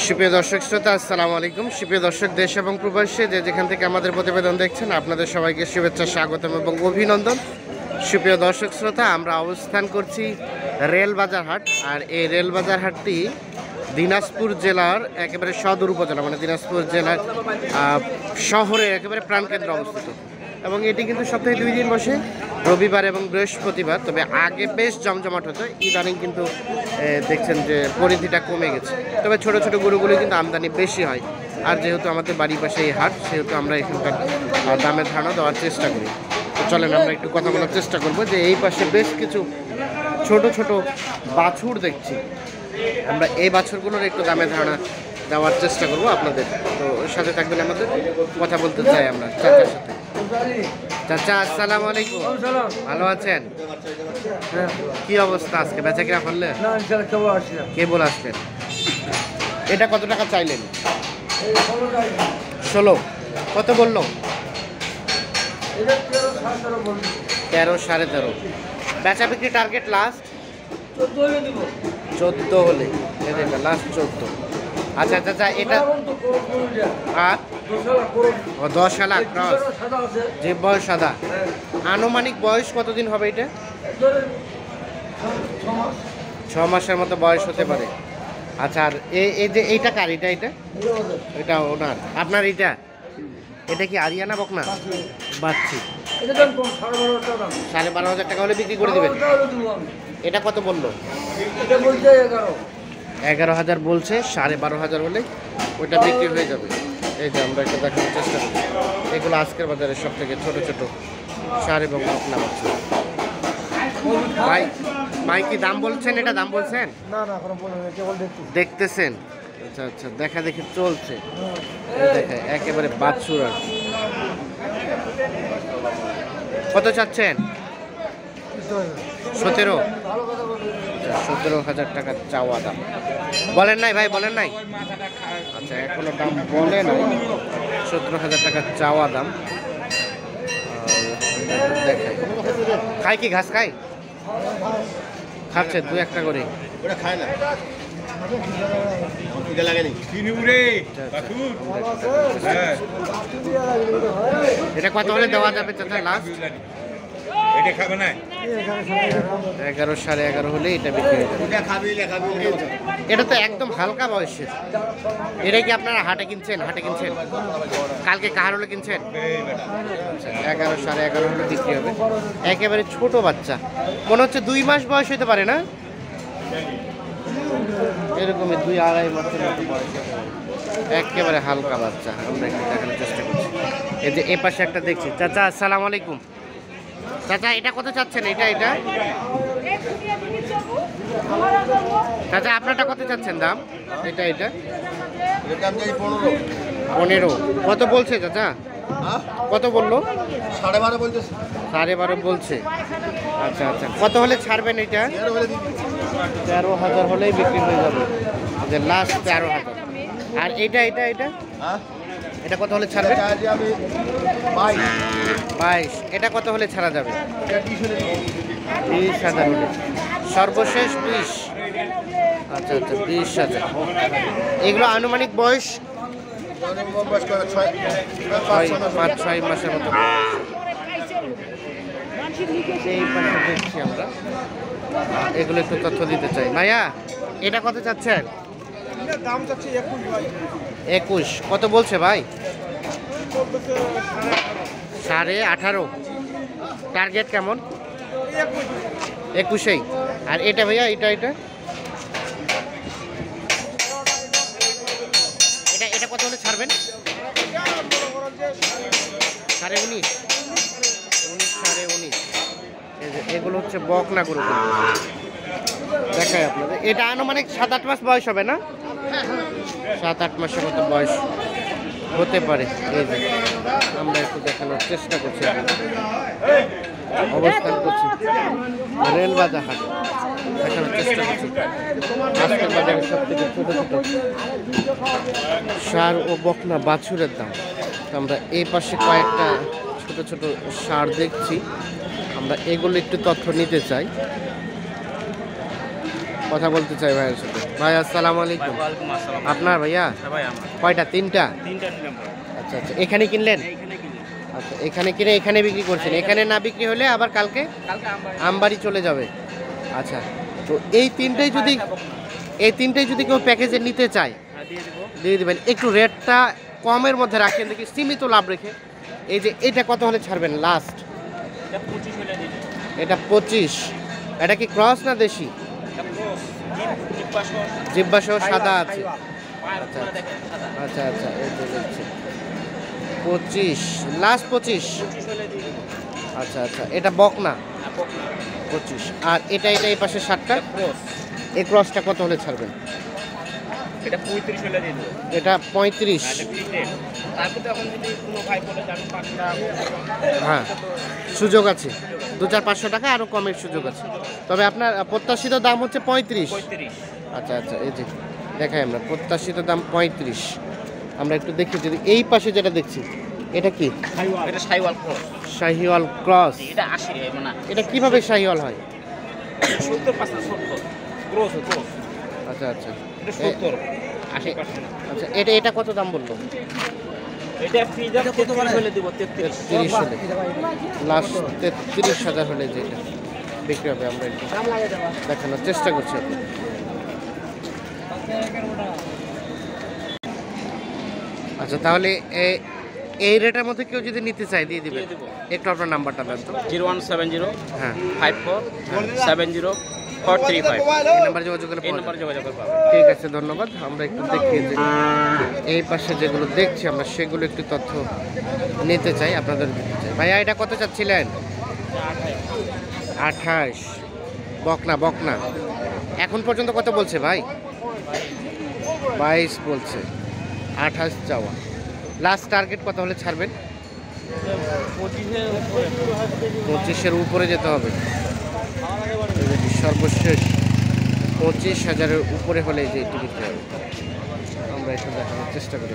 সুপ্রিয় দর্শক শ্রোতা, আসসালামু আলাইকুম। সুপ্রিয় দর্শক, দেশ এবং প্রবাসে যে যেখান থেকে আমাদের প্রতিবেদন দেখছেন, আপনাদের সবাইকে শুভেচ্ছা, স্বাগতম এবং অভিনন্দন। সুপ্রিয় দর্শক শ্রোতা, আমরা অবস্থান করছি রেলবাজার হাট। আর এই রেলবাজার হাটটি দিনাজপুর জেলার একেবারে সদর উপজেলা, মানে দিনাজপুর জেলার শহরের একেবারে প্রাণকেন্দ্রে অবস্থিত। এবং এটি কিন্তু সপ্তাহে 2 দিন বসে, রবিবার এবং বৃহস্পতিবার। তবে আগে বেশ জমজমাট হতো, ইদানিং কিন্তু দেখছেন যে পরিধিটা কমে গেছে। তবে ছোট ছোট গরুগুলো কিন্তু আমদানি বেশি হয়। আর যেহেতু আমাদের বাড়ির পাশে এই হাট, সেহেতু আমরা এখানকার দামের ধারণা দেওয়ার চেষ্টা করি। তো চলেন আমরা একটু কথা বলার চেষ্টা করব যে এই পাশে বেশ কিছু ছোট ছোট বাছুর দেখছি। আমরা এই বাছুরগুলোর একটু দামের ধারণা দেওয়ার চেষ্টা করব আপনাদের। তো সাথে থাকবেন, আমাদের কথা বলতে চাই আমরা চাচার সাথে। চাচা, আসসালামু আলাইকুম। ভালো আছেন? কি অবস্থা আজকে, বেচা কিনা করলে? কেবল আসলেন। এটা কত টাকা চাইলেন? 16। কত বললো? 13, 13.5। বেচা বিক্রি টার্গেট লাস্ট 14 হলে লাস্ট 14। আচ্ছা চাচা, এটা 10 লাখ ক্রস, যে বয়স সাদা। আনুমানিক বয়স কতদিন হবে এটা? 6 মাসের মতো বয়স হতে পারে। আচ্ছা, আর এই যে এইটা কার? এটা ওনার, আপনার এটা কি আরিয়ানা বকনা? বাচ্চি 12,500 টাকা হলে বিক্রি করে দেবেন। এটা কত বললো? 11,000 বলছে, 12,500 হলে ওইটা বিক্রি হয়ে যাবে। এই যে আমরা একটা দেখানোর চেষ্টা করি, এগুলো আজকের বাজারে সব থেকে ছোটো ছোটো সার এবং বকনা বাচ্চা। ভাই কি দাম বলছেন? এটা দাম বলছেন? দেখতেছেন? আচ্ছা আচ্ছা, দেখা দেখি চলছে। দেখে একেবারে বাছুর। আর কত চাচ্ছেন? 17,000 টাকা চাওয়া দাম। বলেন নাই ভাই, বলেন নাই? আচ্ছা, এখনো দাম বলে নাই। 17,000 টাকা চাওয়া দাম। দেখাই, খাই কি ঘাস খাই? খাচ্ছে 2-1টা করে। খায় না, এটা কত হলে দেওয়া যাবে চাচা লাস্ট? 11, 11.5 হলে এটা বিক্রি হয়ে যাবে। এটা তো একদম হালকা বয়সের। এটা কি আপনারা হাটে কিনছেন? কালকে কাহার হলে কিনছেন? 11, 11.5 হলে বিক্রি হবে। একেবারে ছোট বাচ্চা, মনে হচ্ছে 2 মাস বয়স হতে পারে না? এরকমই 2-2.5 মাসের মতো বয়স। একেবারে হালকা বাচ্চা। আমরা একটু দেখানোর চেষ্টা করছি। এই যে এ পাশে একটা দেখছি। চাচা, আসসালামু আলাইকুম। চাচা, এটা কত চাচ্ছেন? এটা চাচা, আপনারটা কত চাচ্ছেন দাম? এটা 15। কত বলছে চাচা? কত বললো? 12.5 বলছে। আচ্ছা আচ্ছা, কত হলে ছাড়বেন? এটা 13,000 হলেই বিক্রি হয়ে যাবে। লাস্ট 13,000। আর এটা এটা কত হলে ছাড়বে? 22। এটা কত হলে ছাড়া যাবে? 20,000 হলে। সর্বশেষ 20। আচ্ছা আচ্ছা, 20,000। এগুলো আনুমানিক বয়স 5-6 মাসের মতো। এই পাশে দেখছি আমরা, এগুলো একটু তথ্য দিতে চাই। ভাইয়া, এটা কত চাচ্ছেন? দাম চাচ্ছি 21। কত বলছে ভাই? 18.5। টার্গেট কেমন? 21। আর এটা ভাইয়া, এটা কত হলে ছাড়বেন? 19.5। 19.5। এগুলো হচ্ছে বকনা গরু। দেখাই আপনাদের, এটা আনুমানিক 7-8 মাস বয়স হবে না? 7-8 মাসের মতো বয়স হতে পারে। এই যে আমরা একটু দেখানোর চেষ্টা করছি, অবস্থান করছি রেলবাজার হাট, দেখানোর চেষ্টা করছি আজকের বাজারে সব থেকে ছোটো ছোটো ষাঁড় ও বকনা বাছুরের দাম। তো আমরা এই পাশে কয়েকটা ছোট ছোট ষাঁড় দেখছি, আমরা এগুলো একটু তথ্য নিতে চাই। কথা বলতে চাই ভাইয়ের সাথে। ভাই আসসালামু আলাইকুম। ওয়ালাইকুম আসসালাম। আপনার ভাইয়া ভাই আমার কয়টা? তিনটা। তিনটা নিলাম ভাই। আচ্ছা আচ্ছা, এখানে কিনলেন? এইখানে কিনে আচ্ছা, এখানে কিনে এখানে বিক্রি করছেন। এখানে না বিক্রি হলে আবার কালকে কালকে আমবাড়ি আমবাড়ি চলে যাবে। আচ্ছা, তো এই তিনটাই যদি কেউ প্যাকেজে নিতে চায় দিয়ে দেবো। দিয়ে দিবেন। একটু রেটটা কমের মধ্যে রাখেন দেখি, সীমিত লাভ রেখে। এই যে এটা কত হলে ছাড়বেন লাস্ট? এটা 25 হলে দিয়ে দেবো। এটা 25। এটা কি ক্রস না দেশি? এটা ক্রস জিব্বাসহ জিব্বাসহ সাদা আছে। পায়ের উপরে দেখেন সাদা। আচ্ছা আচ্ছা, এই যে দেখছি 25, লাস্ট 25। 25 হলে দিয়ে দেবো। আচ্ছা আচ্ছা, এটা বকনা আর বকনা 25। আর এটা এই পাশে 60টা। ক্রস এই ক্রসটা কত হলে ছাড়বেন? এটা 35 হলে দিয়ে দেবো। এটা 35। আর এটা প্রিন্টেড। তারপর তো এখন যদি কোনো ভাই বলে যে আমি 5 টাকা হ্যাঁ, সুযোগ আছে 2-4-500 টাকা আরও কমের সুযোগ আছে। তবে আপনার প্রত্যাশিত দাম হচ্ছে 35। 35 আচ্ছা আচ্ছা, এই যে দেখাই আমরা প্রত্যাশিত দাম 35। আমরা একটু দেখি যদি এই পাশে যেটা দেখছি এটা কি? এটা সাইওয়াল ক্রস। শাহিওয়াল ক্রস। এটা 80 মানে এটা কিভাবে শাহিওয়াল হয়? 70 পার্সেন্ট 70 ক্রস ক্রস। আচ্ছা আচ্ছা, এটা 70 80%। আচ্ছা এটা কত দাম বললো? এটা ফ্রিজার 33 হলে দেব। 33 30 হলে লাস্ট 33,000 হলে যেটা বিক্রি হবে আমরা একটু দেখানোর চেষ্টা করছি আপনি। আচ্ছা, তাহলে এই রেটের মধ্যে কেউ যদি নিতে চায় দিয়ে দিবেন। দিয়ে দেবো। একটু আপনার নাম্বারটা দেন তো। 0170 হ্যাঁ, 54 70 435। এই নাম্বারে যোগাযোগ করলে এই পাওয়া নম্বরে যাবে। যোগাযোগ করতে হবে। ঠিক আছে, ধন্যবাদ। আমরা একটু দেখি যে এই পাশে যেগুলো দেখছি আমরা সেগুলো একটু তথ্য নিতে চাই, আপনাদের দিতে চাই। ভাইয়া এটা কত চাচ্ছিলেন? 28। বকনা বকনা এখন পর্যন্ত কত বলছে ভাই? 22 বলছে, 28 চাওয়া। লাস্ট টার্গেট কত হলে ছাড়বেন? 25-এর উপরে যেতে হবে। সর্বশেষ 25,000-এর উপরে হলে যে এটি বিক্রি হবে। আমরা একটু দেখানোর চেষ্টা করি।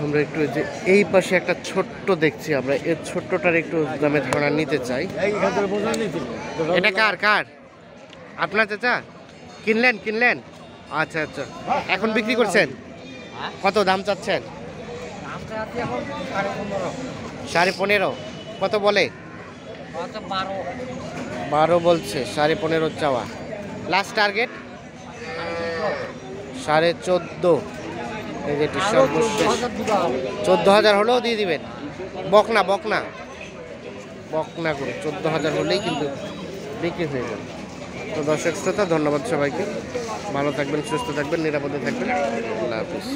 আমরা একটু যে এই পাশে একটা ছোট্ট দেখছি আমরা, এর ছোট্টটার একটু দামে ধারণা নিতে চাই। এটা কার কার? আপনার চাচা? কিনলেন? আচ্ছা আচ্ছা, এখন বিক্রি করছেন? কত দাম চাচ্ছেন? 15.5। কত বলে? 12 বলছে, 15.5 চাওয়া। Last target 14.5। এই যেটি সর্বশেষ 14,000 হলেও দিয়ে দিবেন। বকনা করে 14,000 হলেই কিন্তু বিক্রি হয়ে যাবে। তো দর্শক শ্রোতা, ধন্যবাদ সবাইকে। ভালো থাকবেন, সুস্থ থাকবেন, নিরাপদে থাকবেন। আল্লাহ হাফিজ।